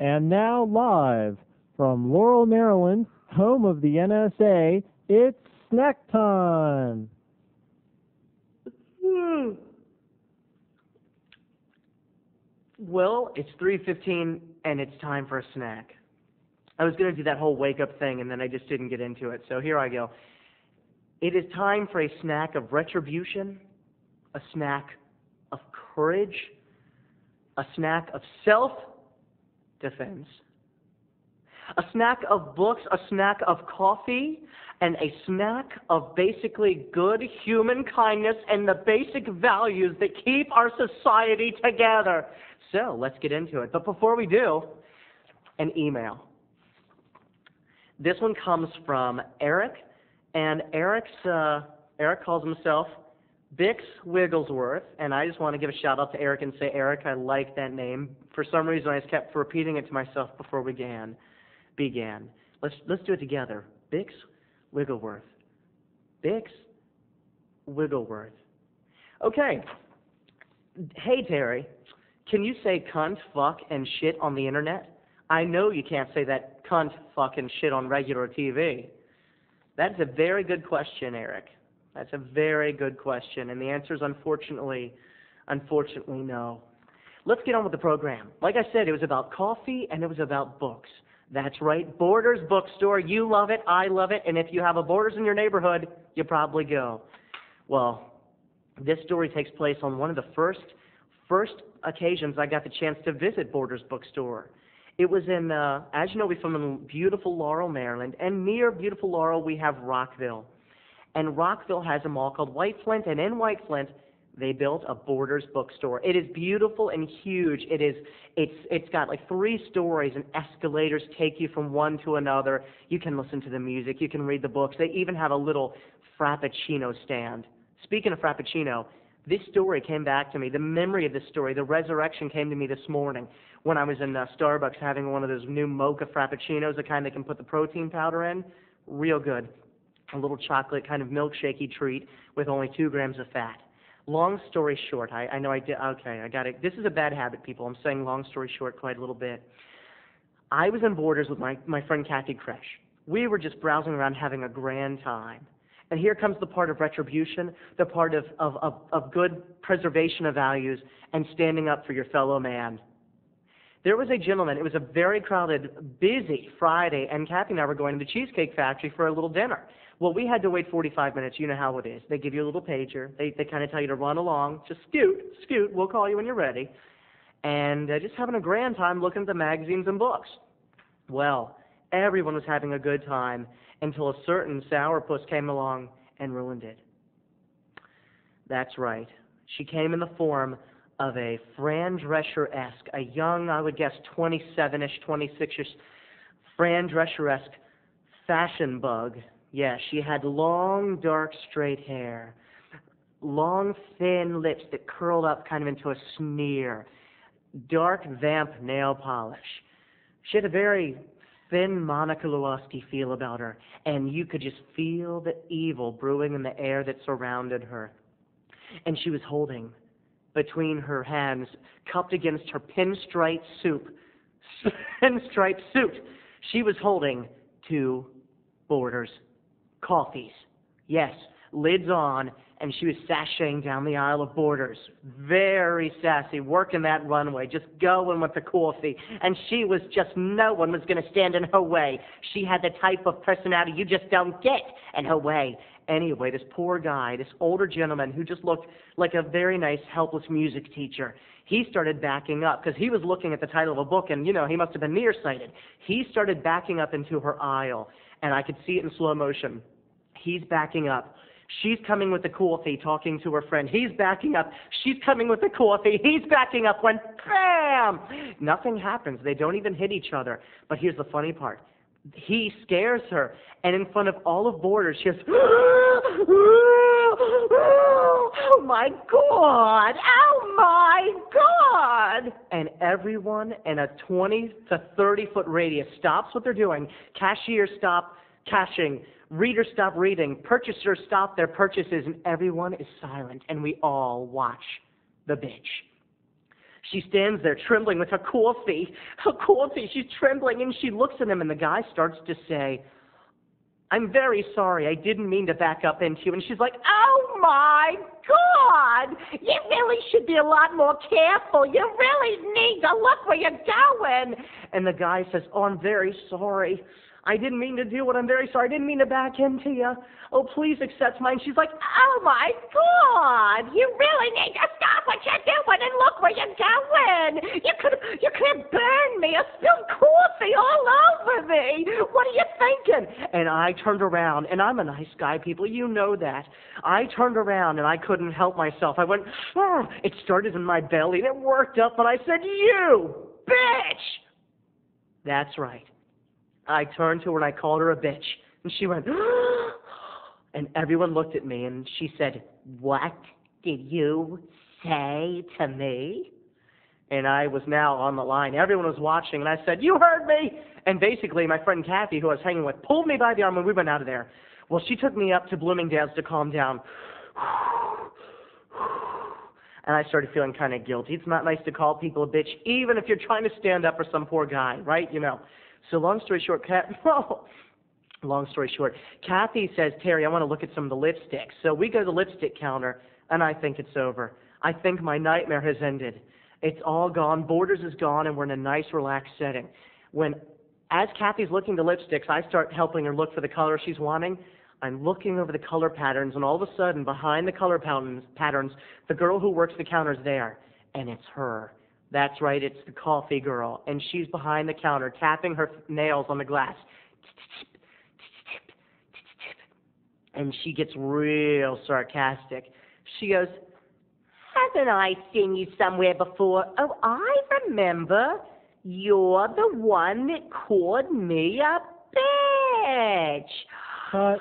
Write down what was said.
And now live from Laurel, Maryland, home of the NSA, it's snack time. Well, it's 3:15 and it's time for a snack. I was going to do that whole wake-up thing, and then I just didn't get into it, so here I go. It is time for a snack of retribution, a snack of courage, a snack of self-defense, a snack of books, a snack of coffee, and a snack of basically good human kindness and the basic values that keep our society together. So let's get into it. But before we do, an email. This one comes from Eric, and Eric calls himself Bix Wigglesworth, and I just want to give a shout out to Eric and say, Eric, I like that name. For some reason, I just kept repeating it to myself before we began. Let's do it together. Bix Wigglesworth. Bix Wigglesworth. Okay. Hey, Terry, can you say cunt, fuck, and shit on the internet? I know you can't say that cunt, fuck, and shit on regular TV. That's a very good question, Eric. That's a very good question, and the answer is unfortunately no. Let's get on with the program. Like I said, it was about coffee and it was about books. That's right, Borders Bookstore. You love it, I love it, and if you have a Borders in your neighborhood, you probably go. Well, this story takes place on one of the first occasions I got the chance to visit Borders Bookstore. It was in, as you know, we're from beautiful Laurel, Maryland, and near beautiful Laurel we have Rockville. And Rockville has a mall called White Flint, and in White Flint they built a Borders bookstore. It is beautiful and huge. It's got like 3 stories, and escalators take you from one to another. You can listen to the music, you can read the books. They even have a little Frappuccino stand. Speaking of Frappuccino, this story came back to me. The memory of this story, the resurrection came to me this morning when I was in Starbucks having one of those new mocha Frappuccinos, the kind that can put the protein powder in. Real good. A little chocolate kind of milkshakey treat with only 2 grams of fat. Long story short, I know I did, okay, I got it. This is a bad habit, people. I'm saying long story short quite a little bit. I was in Borders with my friend Kathy Kresh. We were just browsing around having a grand time. And here comes the part of retribution, the part of good preservation of values and standing up for your fellow man. There was a gentleman, it was a very crowded, busy Friday, and Kathy and I were going to the Cheesecake Factory for a little dinner. Well, we had to wait 45 minutes. You know how it is. They give you a little pager. They kind of tell you to run along. Just scoot. We'll call you when you're ready. And just having a grand time looking at the magazines and books. Well, everyone was having a good time until a certain sourpuss came along and ruined it. That's right. She came in the form of a Fran Drescher-esque, a young, I would guess, 27-ish, 26-ish Fran Drescher-esque fashion bug. Yeah, she had long, dark, straight hair, long, thin lips that curled up kind of into a sneer, dark Vamp nail polish. She had a very thin Monica Lewinsky feel about her, and you could just feel the evil brewing in the air that surrounded her. And she was holding between her hands, cupped against her pinstripe suit, she was holding 2 Borders coffees. Yes, lids on, and she was sashaying down the aisle of Borders. Very sassy, working that runway, just going with the coffee. And she was just, no one was going to stand in her way. She had the type of personality you just don't get in her way. Anyway, this poor guy, this older gentleman who just looked like a very nice, helpless music teacher, he started backing up because he was looking at the title of a book, and, you know, he must have been nearsighted. He started backing up into her aisle, and I could see it in slow motion. He's backing up. She's coming with the coffee, talking to her friend. He's backing up. She's coming with the coffee. He's backing up when, bam! Nothing happens. They don't even hit each other. But here's the funny part. He scares her, and in front of all of Borders, she goes, oh my God, oh my God! And everyone in a 20 to 30 foot radius stops what they're doing. Cashiers stop cashing. Readers stop reading. Purchasers stop their purchases, and everyone is silent, and we all watch the bitch. She stands there trembling with her coffee. Her coffee, she's trembling, and she looks at him, and the guy starts to say, I'm very sorry, I didn't mean to back up into you. And she's like, oh my God, you really should be a lot more careful. You really need to look where you're going. And the guy says, oh, I'm very sorry. I didn't mean to do it. I'm very sorry. I didn't mean to back into you. Oh, please accept mine. She's like, oh my God, you really need to stop what you're doing and look where you're going. You could burn me or spill coffee all over me. What are you thinking? And I turned around, and I'm a nice guy, people. You know that. I turned around, and I couldn't help myself. I went, oh, it started in my belly, and it worked up, and I said, you bitch. That's right. I turned to her and I called her a bitch. And she went, and everyone looked at me and she said, what did you say to me? And I was now on the line. Everyone was watching and I said, you heard me. And basically my friend Cawfee, who I was hanging with, pulled me by the arm and we went out of there. Well, she took me up to Bloomingdale's to calm down. And I started feeling kind of guilty. It's not nice to call people a bitch, even if you're trying to stand up for some poor guy, right? You know. So long story short, Cawfee says, Terry, I want to look at some of the lipsticks. So we go to the lipstick counter, and I think it's over. I think my nightmare has ended. It's all gone. Borders is gone, and we're in a nice, relaxed setting. As Cawfee's looking at the lipsticks, I start helping her look for the color she's wanting. I'm looking over the color patterns, and all of a sudden, behind the color patterns, the girl who works the counter's there, and it's her. That's right, it's the Cawfee girl, and she's behind the counter, tapping her nails on the glass. And she gets real sarcastic. She goes, haven't I seen you somewhere before? Oh, I remember. You're the one that called me a bitch. Cut.